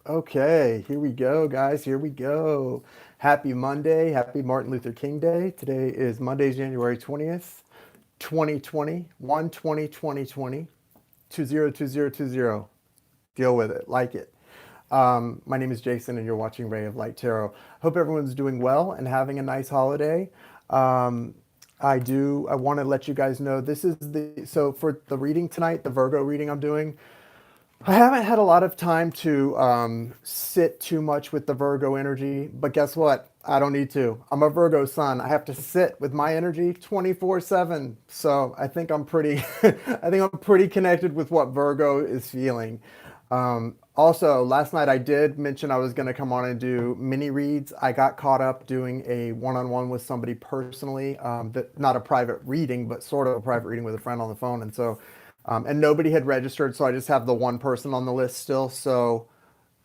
Okay, here we go, guys. Here we go. Happy Monday. Happy Martin Luther King Day. Today is Monday, January 20th, 2020. 2020. Deal with it. Like it. My name is Jason, and you're watching Ray of Light Tarot. Hope everyone's doing well and having a nice holiday. Um, I want to let you guys know this is so for the reading tonight, the Virgo reading I'm doing. I haven't had a lot of time to sit too much with the Virgo energy, but guess what? I don't need to. I'm a Virgo sun. I have to sit with my energy 24/7. So I think I'm pretty, I think I'm pretty connected with what Virgo is feeling. Also, last night I did mention I was going to come on and do mini reads. I got caught up doing a one-on-one with somebody personally, that not a private reading, but sort of a private reading with a friend on the phone, and so. And nobody had registered, so I just have the one person on the list still. So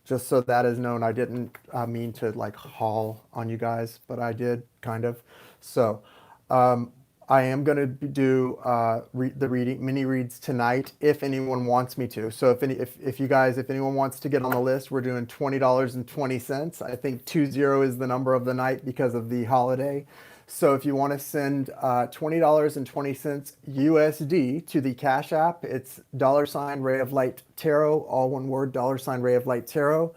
just so that is known, I didn't mean to like haul on you guys, but I did kind of. So um, I am going to do the reading mini reads tonight if anyone wants me to. So if anyone wants to get on the list, we're doing $20.20. I think 20 is the number of the night because of the holiday. So if you want to send $20.20 USD to the Cash App, it's $Ray of Light Tarot, all one word, $Ray of Light Tarot.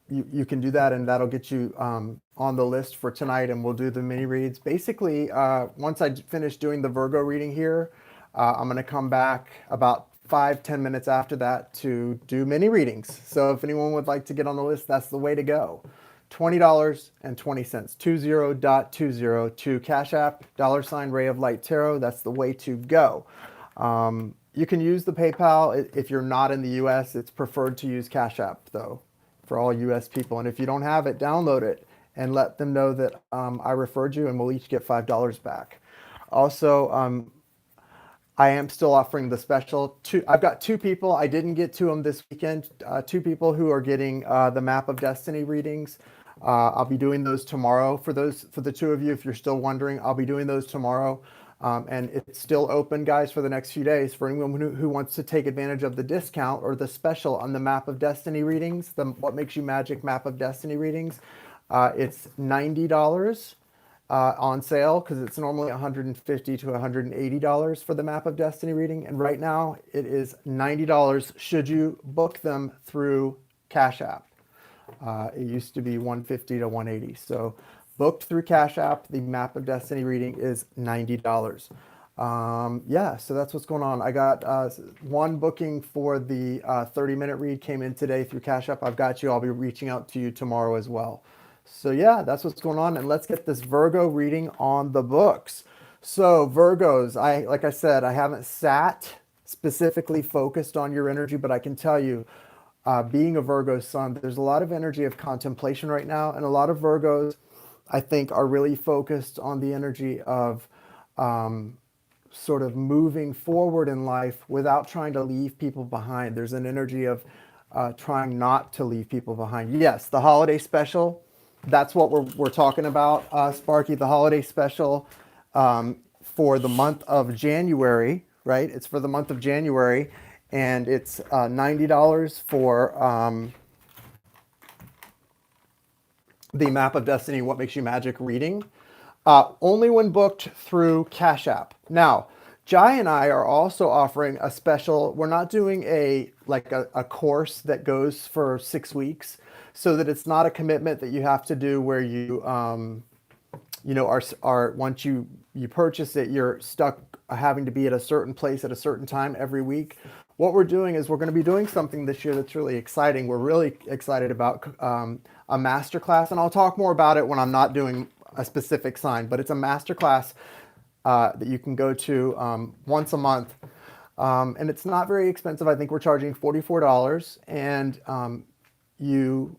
You can do that, and that'll get you on the list for tonight, and we'll do the mini reads. Basically, once I finish doing the Virgo reading here, I'm going to come back about 5-10 minutes after that to do mini readings. So if anyone would like to get on the list, that's the way to go. $20.20, 20.20 to Cash App, $Ray of Light Tarot. That's the way to go. You can use the PayPal if you're not in the US. It's preferred to use Cash App though, for all US people. And if you don't have it, download it and let them know that I referred you, and we'll each get $5 back. Also, I am still offering the special. I've got two people. I didn't get to them this weekend. Two people who are getting the Map of Destiny readings. I'll be doing those tomorrow. For the two of you, if you're still wondering, I'll be doing those tomorrow. And it's still open, guys, for the next few days for anyone who wants to take advantage of the discount or the special on the Map of Destiny readings, the What Makes You Magic Map of Destiny readings. It's $90 on sale because it's normally $150 to $180 for the Map of Destiny reading. And right now it is $90 should you book them through Cash App. It used to be $150 to $180. So booked through Cash App, the Map of Destiny reading is $90. Yeah, so that's what's going on. I got one booking for the 30-minute read came in today through Cash App. I've got you. I'll be reaching out to you tomorrow as well. So yeah, that's what's going on. And let's get this Virgo reading on the books. So Virgos, like I said, I haven't sat specifically focused on your energy, but I can tell you, being a Virgo sun, there's a lot of energy of contemplation right now. And a lot of Virgos, I think, are really focused on the energy of sort of moving forward in life without trying to leave people behind. There's an energy of trying not to leave people behind. Yes, the holiday special, that's what we're talking about, Sparky, the holiday special for the month of January, right? It's for the month of January, and it's $90 for the Map of Destiny, What Makes You Magic reading, only when booked through Cash App. Now, Jai and I are also offering a special. We're not doing a course that goes for 6 weeks, so that it's not a commitment that you have to do where you are once you purchase it, you're stuck having to be at a certain place at a certain time every week. What we're doing is we're going to be doing something this year that's really exciting. We're really excited about a master class, and I'll talk more about it when I'm not doing a specific sign, but it's a master class that you can go to once a month. And it's not very expensive. I think we're charging $44, and you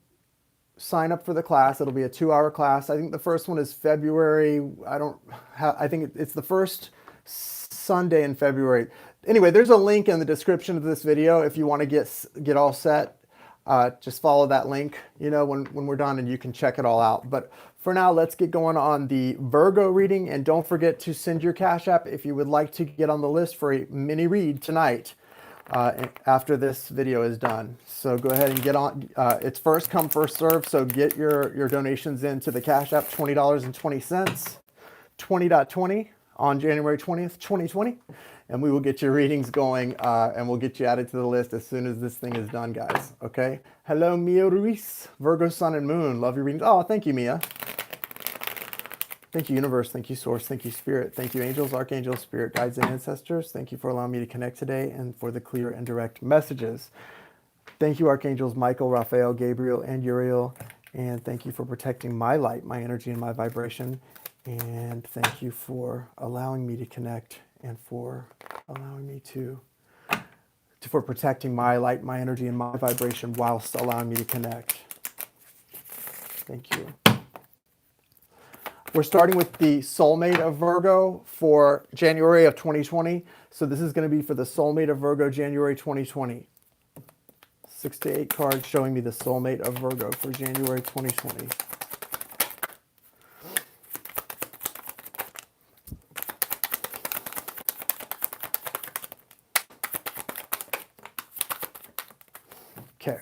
sign up for the class. It'll be a 2-hour class. I think the first one is February. I think it's the first Sunday in February. Anyway, there's a link in the description of this video if you want to get all set. Just follow that link, when we're done, and you can check it all out. But for now, let's get going on the Virgo reading. And don't forget to send your Cash App if you would like to get on the list for a mini read tonight. after this video is done. So go ahead and get on. It's first come, first serve. So get your donations into the Cash App, $20.20, 20.20 on January 20th, 2020. And we will get your readings going, and we'll get you added to the list as soon as this thing is done, guys. Okay? Hello, Mia Ruiz, Virgo, Sun, and Moon. Love your readings. Oh, thank you, Mia. Thank you, Universe. Thank you, Source. Thank you, Spirit. Thank you, Angels, Archangels, Spirit, Guides, and Ancestors. Thank you for allowing me to connect today and for the clear and direct messages. Thank you, Archangels Michael, Raphael, Gabriel, and Uriel. And thank you for protecting my light, my energy, and my vibration. And thank you for allowing me to connect and for allowing me for protecting my light, my energy, and my vibration whilst allowing me to connect. Thank you. We're starting with the soulmate of Virgo for January of 2020. So this is going to be for the soulmate of Virgo, January 2020. 6 to 8 cards showing me the soulmate of Virgo for January 2020. Okay.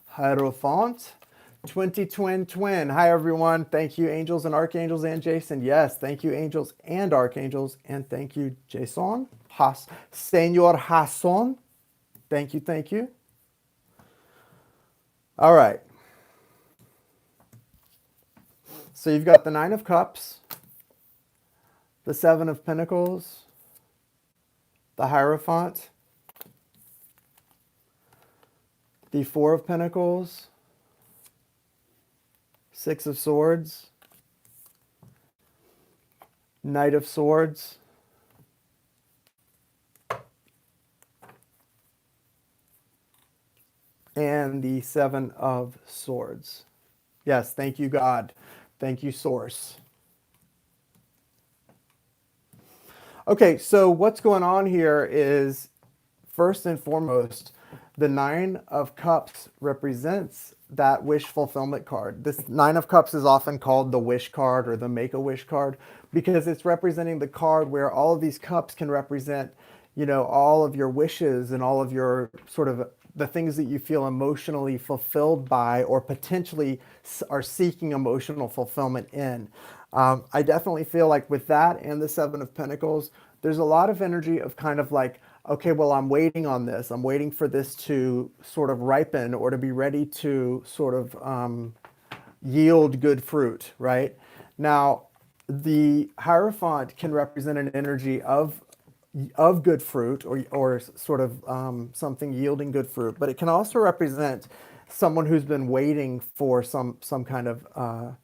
Hierophant, 20 twin. Hi, everyone. Thank you, angels and archangels and Jason. Yes, thank you, angels and archangels. And thank you, Jason. Senor Hasson. Thank you, thank you. All right. So you've got the 9 of Cups, the 7 of Pentacles, the Hierophant, the 4 of Pentacles, 6 of Swords, Knight of Swords, and the 7 of Swords. Yes, thank you, God. Thank you, Source. Okay, so what's going on here is, first and foremost, the 9 of Cups represents that wish fulfillment card. This 9 of Cups is often called the wish card or the Make-A-Wish card because it's representing the card where all of these cups can represent, you know, all of your wishes and all of your sort of the things that you feel emotionally fulfilled by or potentially are seeking emotional fulfillment in. I definitely feel like with that and the 7 of Pentacles, there's a lot of energy of kind of like, okay, well, I'm waiting on this. I'm waiting for this to sort of ripen or to be ready to sort of yield good fruit, right? Now, the Hierophant can represent an energy of good fruit or sort of something yielding good fruit, but it can also represent someone who's been waiting for some kind of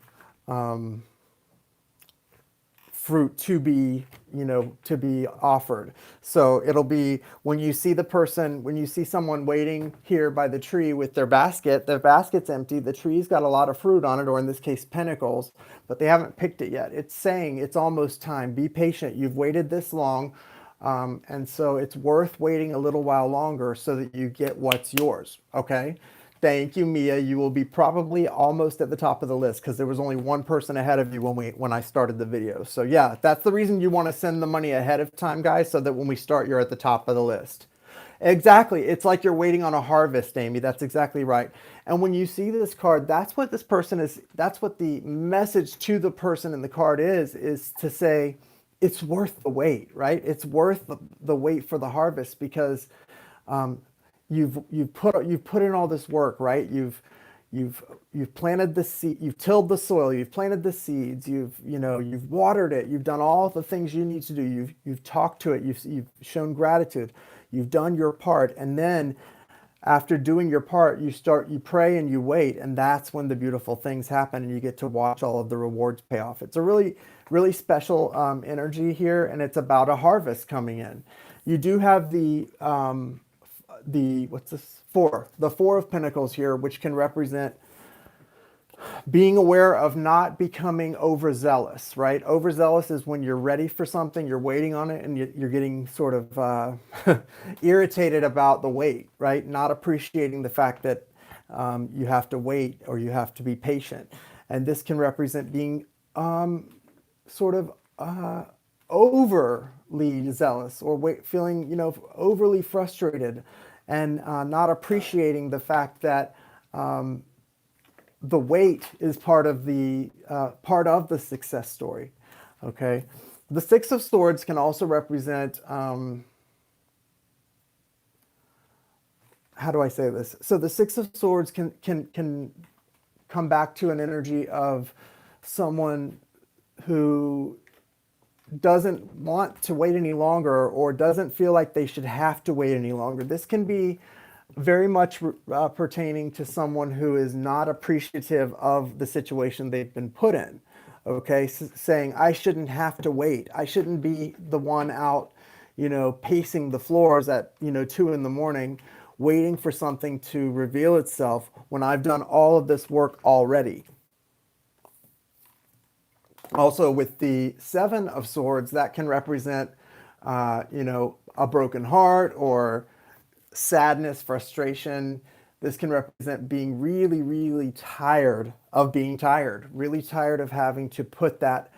fruit to be, you know, to be offered. So it'll be when you see the person, when you see someone waiting here by the tree with their basket's empty, the tree's got a lot of fruit on it, or in this case, pentacles, but they haven't picked it yet. It's saying it's almost time. Be patient. You've waited this long. And so it's worth waiting a little while longer so that you get what's yours. Okay. Thank you, Mia. You will be probably almost at the top of the list because there was only one person ahead of you when I started the video. So yeah, that's the reason you want to send the money ahead of time, guys, so that when we start, you're at the top of the list. Exactly. It's like you're waiting on a harvest, Amy. That's exactly right. And when you see this card, that's what this person is, that's what the message to the person in the card is to say, it's worth the wait, right? It's worth the wait for the harvest because you've put in all this work, right? You've planted the seed, you've tilled the soil, you've planted the seeds, you've watered it, you've done all the things you need to do. You've talked to it, you've shown gratitude, you've done your part, and then after doing your part, you pray and you wait, and that's when the beautiful things happen and you get to watch all of the rewards pay off. It's a really, really special energy here, and it's about a harvest coming in. You do have the what's this? The 4 of Pentacles here, which can represent being aware of not becoming overzealous, right? Overzealous is when you're ready for something, you're waiting on it, and you're getting sort of irritated about the wait, right? Not appreciating the fact that You have to wait, or you have to be patient. And this can represent being sort of overly zealous, or feeling, overly frustrated, and not appreciating the fact that the wait is part of the success story. Okay, the Six of Swords can also represent, how do I say this? So the Six of Swords can come back to an energy of someone who doesn't want to wait any longer, or doesn't feel like they should have to wait any longer. This can be very much pertaining to someone who is not appreciative of the situation they've been put in. Okay, saying, I shouldn't have to wait. I shouldn't be the one out, pacing the floors at, 2 in the morning, waiting for something to reveal itself when I've done all of this work already. Also, with the Seven of Swords, that can represent, a broken heart, or sadness, frustration. This can represent being really, really tired of being tired, really tired of having to put that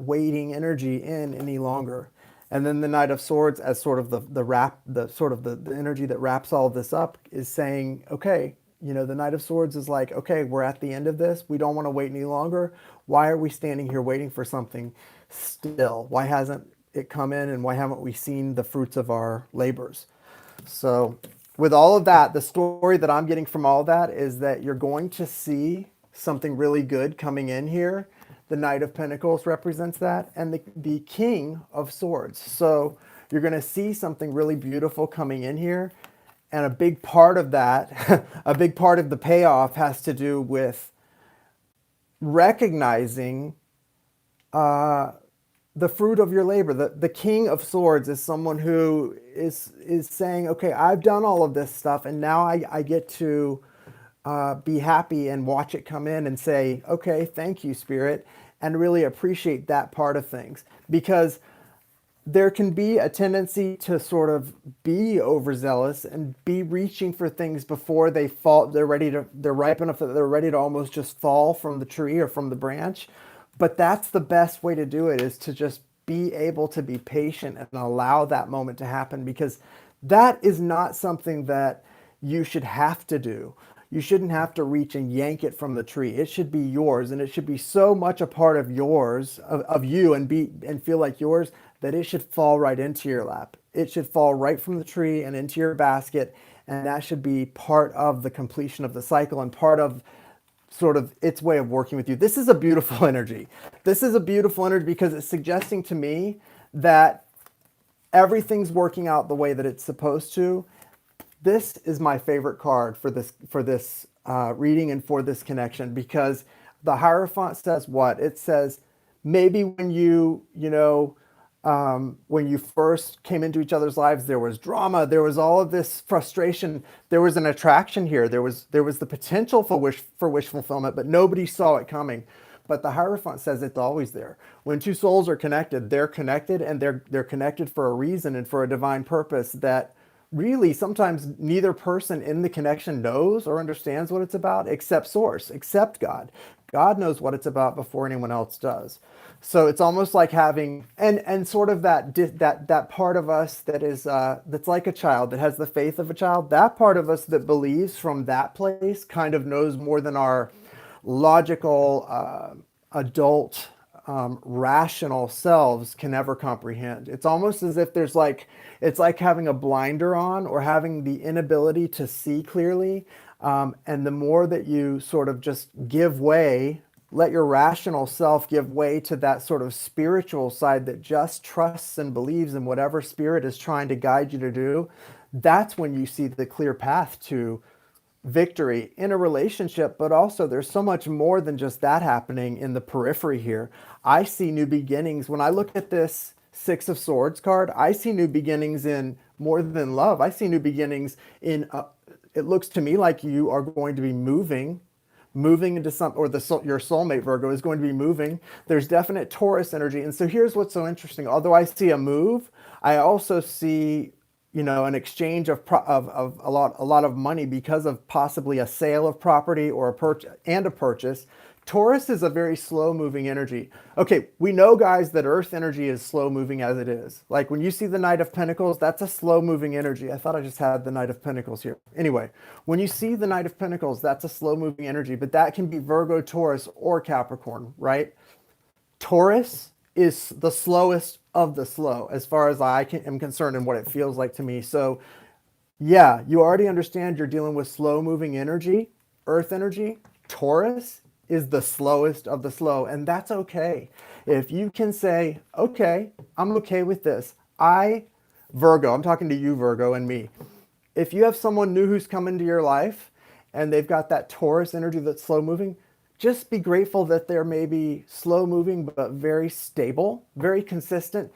waiting energy in any longer. And then the Knight of Swords, as sort of the energy that wraps all of this up, is saying, okay, the Knight of Swords is like, okay, we're at the end of this. We don't want to wait any longer. Why are we standing here waiting for something still? Why hasn't it come in, and why haven't we seen the fruits of our labors? So with all of that, the story that I'm getting from all of that is that you're going to see something really good coming in here. The Knight of Pentacles represents that, and the King of Swords. So you're going to see something really beautiful coming in here. And a big part of that, a big part of the payoff, has to do with recognizing the fruit of your labor. The King of Swords is someone who is saying, okay, I've done all of this stuff, and now I get to be happy and watch it come in and say, okay, thank you, Spirit, and really appreciate that part of things. Because there can be a tendency to sort of be overzealous and be reaching for things before they fall. They're ripe enough that they're ready to almost just fall from the tree or from the branch. But that's the best way to do it, is to just be able to be patient and allow that moment to happen, because that is not something that you should have to do. You shouldn't have to reach and yank it from the tree. It should be yours, and it should be so much a part of yours, of you, and feel like yours, that it should fall right into your lap. It should fall right from the tree and into your basket, and that should be part of the completion of the cycle, and part of sort of its way of working with you. This is a beautiful energy. This is a beautiful energy because it's suggesting to me that everything's working out the way that it's supposed to. This is my favorite card for this reading and for this connection, because the Hierophant says what? It says, maybe when when you first came into each other's lives, there was drama, there was all of this frustration, there was an attraction here, there was the potential for wish fulfillment, but nobody saw it coming. But the Hierophant says it's always there. When two souls are connected, they're connected, and they're connected for a reason and for a divine purpose that really sometimes neither person in the connection knows or understands what it's about, except Source, except God. God knows what it's about before anyone else does. So it's almost like having, and sort of that part of us that is that's like a child, that has the faith of a child. That part of us that believes from that place kind of knows more than our logical adult rational selves can ever comprehend. It's almost as if it's like having a blinder on, or having the inability to see clearly. And the more that you sort of just give way, let your rational self give way to that sort of spiritual side that just trusts and believes in whatever Spirit is trying to guide you to do, that's when you see the clear path to victory in a relationship. But also there's so much more than just that happening in the periphery here. I see new beginnings. When I look at this Six of Swords card, I see new beginnings in more than love. I see new beginnings in, it looks to me like you are going to be moving into some, or your soulmate Virgo is going to be moving. There's definite Taurus energy. And so here's what's so interesting. Although I see a move, I also see an exchange of a lot of money because of possibly a sale of property or a purchase. Taurus is a very slow moving energy. Okay, we know, guys, that Earth energy is slow moving as it is. Like when you see the Knight of Pentacles, that's a slow moving energy. I thought I just had the Knight of Pentacles here. Anyway, when you see the Knight of Pentacles, that's a slow moving energy, but that can be Virgo, Taurus, or Capricorn, right? Taurus is the slowest of the slow as far as am concerned and what it feels like to me. So yeah, you already understand you're dealing with slow moving energy, Earth energy. Taurus is the slowest of the slow, and that's okay. If you can say, okay, I'm okay with this. Virgo, I'm talking to you, Virgo, and me. If you have someone new who's come into your life and they've got that Taurus energy that's slow moving, just be grateful that they're maybe slow moving, but very stable, very consistent.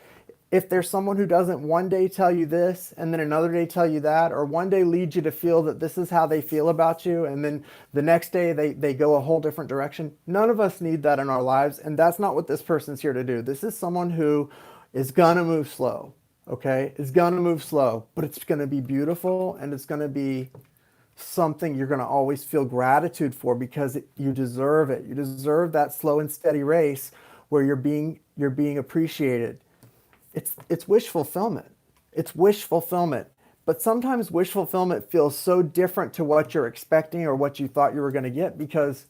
If there's someone who doesn't one day tell you this and then another day tell you that, or one day lead you to feel that this is how they feel about you, and then the next day they go a whole different direction, none of us need that in our lives. And that's not what this person's here to do. This is someone who is gonna move slow, okay? Is gonna move slow, but it's gonna be beautiful, and it's gonna be something you're going to always feel gratitude for because you deserve it. You deserve that slow and steady race where you're being appreciated. It's wish fulfillment. It's wish fulfillment. But sometimes wish fulfillment feels so different to what you're expecting or what you thought you were going to get, because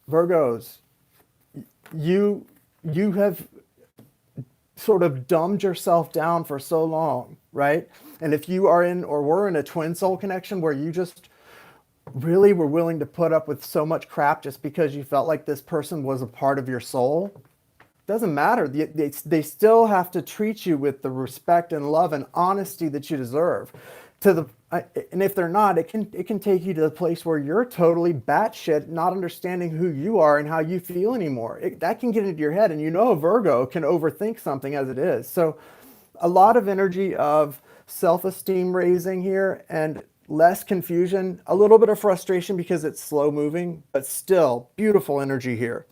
Virgos, you have sort of dumbed yourself down for so long, right? And if you are in or were in a twin soul connection where you just really were willing to put up with so much crap just because you felt like this person was a part of your soul, doesn't matter. They still have to treat you with the respect and love and honesty that you deserve. And if they're not, it can take you to the place where you're totally batshit, not understanding who you are and how you feel anymore. That can get into your head, and a Virgo can overthink something as it is. So a lot of energy of self-esteem raising here, and less confusion, a little bit of frustration because it's slow moving, but still beautiful energy here.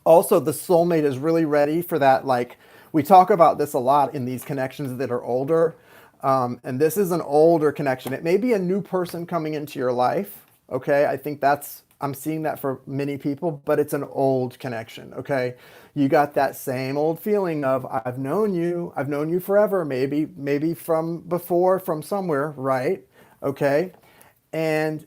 Also, the soulmate is really ready for that. Like, we talk about this a lot in these connections that are older. And this is an older connection. It may be a new person coming into your life. Okay. I think I'm seeing that for many people, but it's an old connection. Okay. You got that same old feeling of, I've known you forever, maybe from before, from somewhere. Right. Okay. And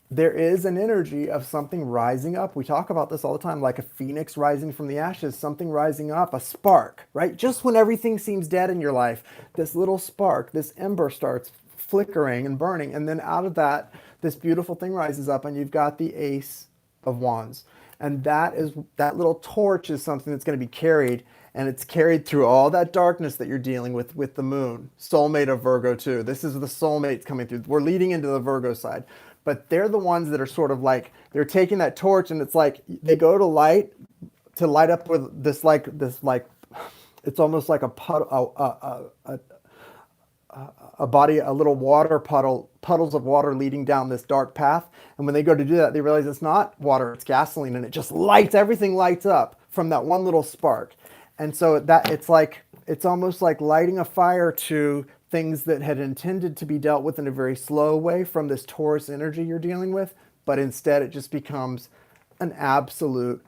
there is an energy of something rising up. We talk about this all the time, like a phoenix rising from the ashes, something rising up, a spark, right? Just when everything seems dead in your life, this little spark, this ember starts flickering and burning. And then out of that, this beautiful thing rises up, and you've got the Ace of Wands. And that little torch is something that's going to be carried, and it's carried through all that darkness that you're dealing with the moon. Soulmate of Virgo too. This is the soulmates coming through. We're leading into the Virgo side. But they're the ones that are sort of like, they're taking that torch, and it's like they go to light up with this like it's almost like a body, a little water puddles of water leading down this dark path. And when they go to do that, they realize it's not water, it's gasoline, and it just everything lights up from that one little spark. And so it's almost like lighting a fire to things that had intended to be dealt with in a very slow way from this Taurus energy you're dealing with, but instead it just becomes an absolute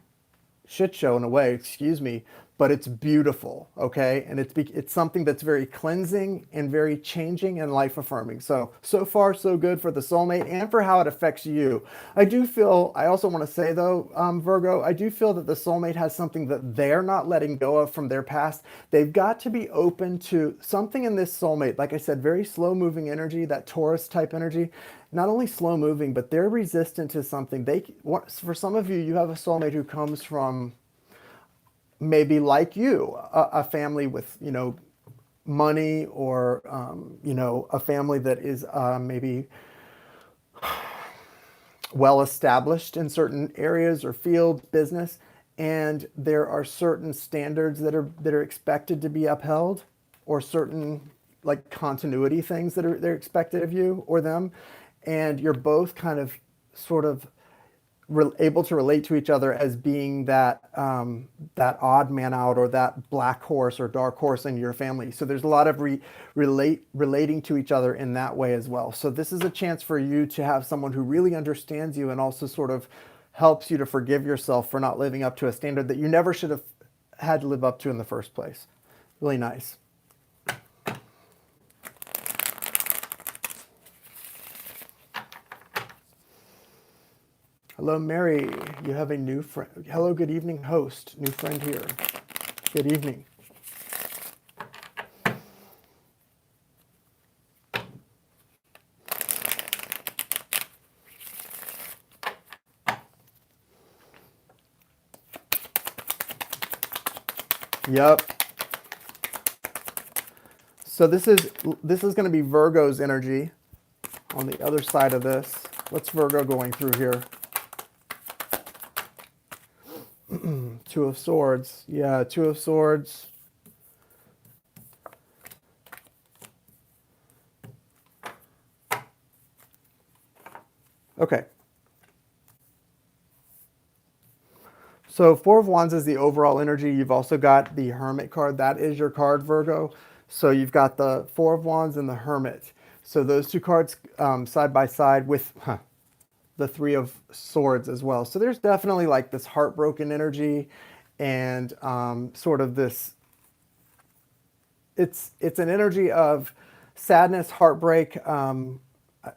shit show in a way, excuse me, but it's beautiful, okay? And it's something that's very cleansing and very changing and life affirming. So far so good for the soulmate and for how it affects you. I also want to say though, Virgo, I do feel that the soulmate has something that they're not letting go of from their past. They've got to be open to something in this soulmate. Like I said, very slow moving energy, that Taurus type energy. Not only slow moving, but they're resistant to something. For some of you, you have a soulmate who comes from maybe like you, a family with, money, or, a family that is maybe well established in certain areas or fields, business, and there are certain standards that are expected to be upheld, or certain like continuity things they're expected of you or them, and you're both kind of sort of able to relate to each other as being that that odd man out or that black horse or dark horse in your family. So there's a lot of relating to each other in that way as well. So this is a chance for you to have someone who really understands you and also sort of helps you to forgive yourself for not living up to a standard that you never should have had to live up to in the first place. Really nice. Hello, Mary. You have a new friend. Hello, good evening, host. New friend here. Good evening. Yep. So this is going to be Virgo's energy on the other side of this. What's Virgo going through here? Two of Swords. Yeah, Two of Swords. Okay. So Four of Wands is the overall energy. You've also got the Hermit card. That is your card, Virgo. So you've got the Four of Wands and the Hermit. So those two cards side by side with the Three of Swords as well. So there's definitely like this heartbroken energy and sort of this, it's an energy of sadness, heartbreak,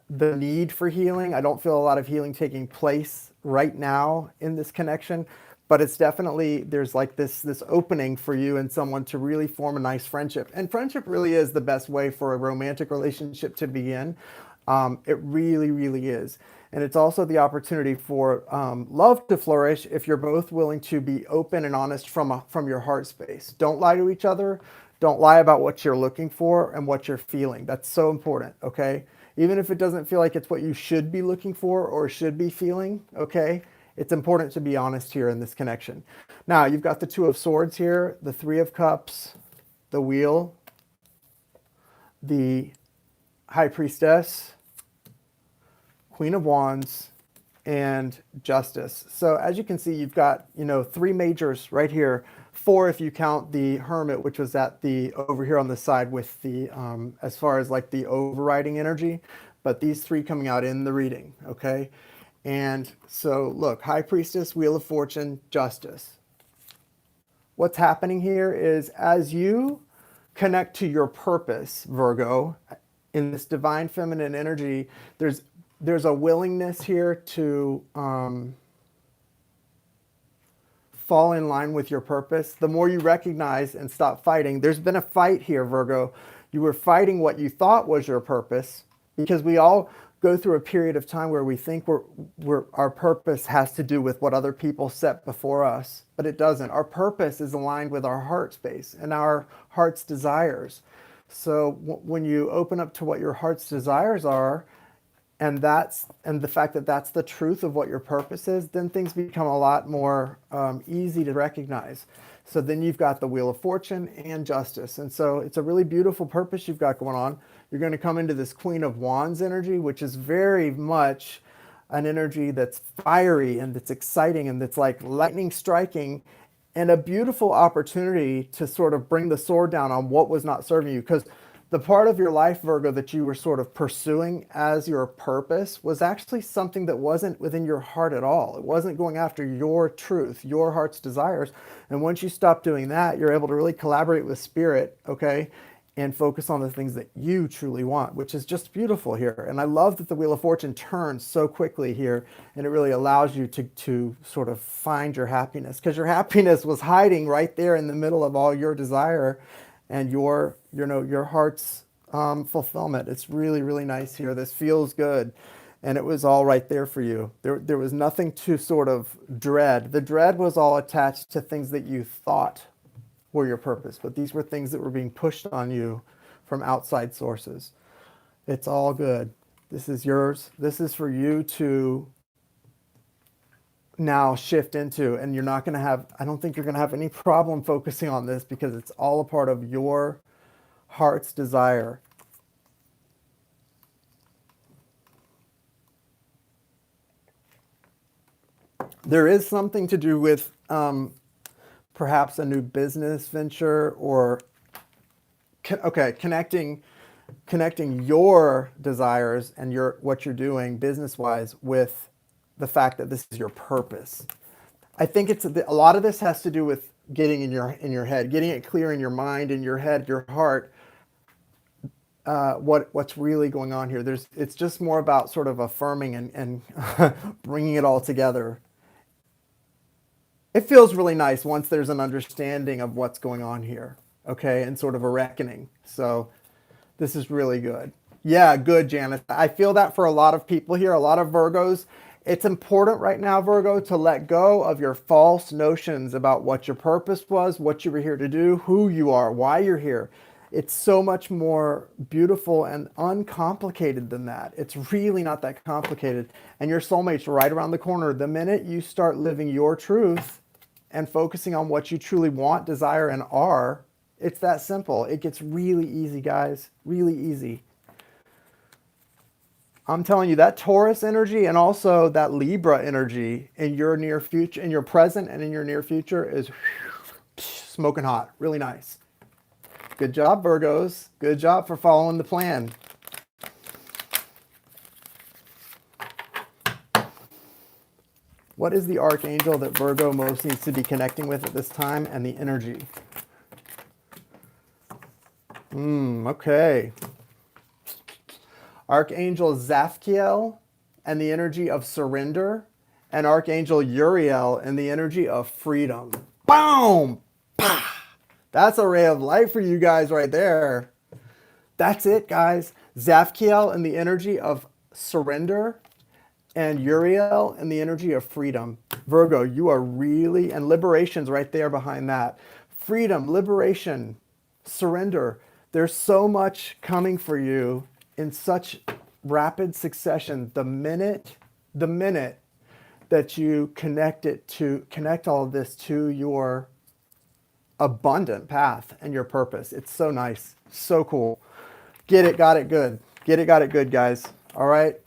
the need for healing. I don't feel a lot of healing taking place right now in this connection, but it's definitely, there's like this opening for you and someone to really form a nice friendship. And friendship really is the best way for a romantic relationship to begin. It really, really is. And it's also the opportunity for love to flourish if you're both willing to be open and honest from your heart space. Don't lie to each other. Don't lie about what you're looking for and what you're feeling. That's so important, okay? Even if it doesn't feel like it's what you should be looking for or should be feeling, okay? It's important to be honest here in this connection. Now, you've got the Two of Swords here, the Three of Cups, the Wheel, the High Priestess, Queen of Wands, and Justice. So as you can see, you've got, three majors right here. Four if you count the Hermit, which was at the over here on the side with the as far as like the overriding energy, but these three coming out in the reading, okay? And so look, High Priestess, Wheel of Fortune, Justice. What's happening here is as you connect to your purpose, Virgo, in this divine feminine energy, there's a willingness here to fall in line with your purpose. The more you recognize and stop fighting, there's been a fight here, Virgo. You were fighting what you thought was your purpose, because we all go through a period of time where we think our purpose has to do with what other people set before us, but it doesn't. Our purpose is aligned with our heart space and our heart's desires. So when you open up to what your heart's desires are, and the fact that that's the truth of what your purpose is, then things become a lot more easy to recognize. So then you've got the Wheel of Fortune and Justice. And so it's a really beautiful purpose you've got going on. You're going to come into this Queen of Wands energy, which is very much an energy that's fiery and that's exciting and that's like lightning striking, and a beautiful opportunity to sort of bring the sword down on what was not serving you. Because the part of your life, Virgo, that you were sort of pursuing as your purpose was actually something that wasn't within your heart at all. It wasn't going after your truth, your heart's desires. And once you stop doing that, you're able to really collaborate with Spirit, okay, and focus on the things that you truly want, which is just beautiful here. And I love that the Wheel of Fortune turns so quickly here, and it really allows you to sort of find your happiness, because your happiness was hiding right there in the middle of all your desire and your heart's fulfillment. It's really, really nice here. This feels good. And it was all right there for you. There was nothing to sort of dread. The dread was all attached to things that you thought were your purpose, but these were things that were being pushed on you from outside sources. It's all good. This is yours. This is for you to now shift into, and you're not going to have, I don't think you're going to have any problem focusing on this, because it's all a part of your heart's desire. There is something to do with perhaps a new business venture or connecting your desires and what you're doing business-wise with the fact that this is your purpose. I think a lot of this has to do with getting in your head, getting it clear in your mind, in your head, your heart, what's really going on here. It's just more about sort of affirming and bringing it all together. It feels really nice once there's an understanding of what's going on here, okay, and sort of a reckoning. So this is really good. Yeah, good, Janice. I feel that for a lot of people here, a lot of Virgos. It's important right now, Virgo, to let go of your false notions about what your purpose was, what you were here to do, who you are, why you're here. It's so much more beautiful and uncomplicated than that. It's really not that complicated. And your soulmate's right around the corner. The minute you start living your truth and focusing on what you truly want, desire, and are, it's that simple. It gets really easy, guys. Really easy. I'm telling you, that Taurus energy and also that Libra energy in your near future, in your present and in your near future is smoking hot. Really nice. Good job, Virgos. Good job for following the plan. What is the archangel that Virgo most needs to be connecting with at this time and the energy? Okay. Archangel Zaphkiel and the energy of surrender, and Archangel Uriel and the energy of freedom. Boom! Pah! That's a ray of light for you guys right there. That's it, guys. Zaphkiel and the energy of surrender, and Uriel and the energy of freedom. Virgo, you are really, and liberation's right there behind that. Freedom, liberation, surrender. There's so much coming for you in such rapid succession. The minute that you connect all of this to your abundant path and your purpose. It's so nice. So cool. Get it, got it, good. Get it, got it, good, guys. All right.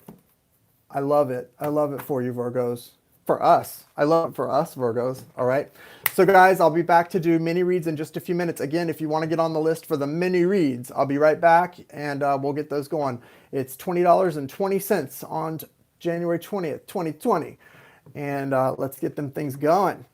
I love it. I love it for you, Virgos. For us. I love it for us, Virgos. All right. So guys, I'll be back to do mini reads in just a few minutes. Again, if you want to get on the list for the mini reads, I'll be right back and we'll get those going. It's $20.20 on January 20th, 2020. And let's get them things going.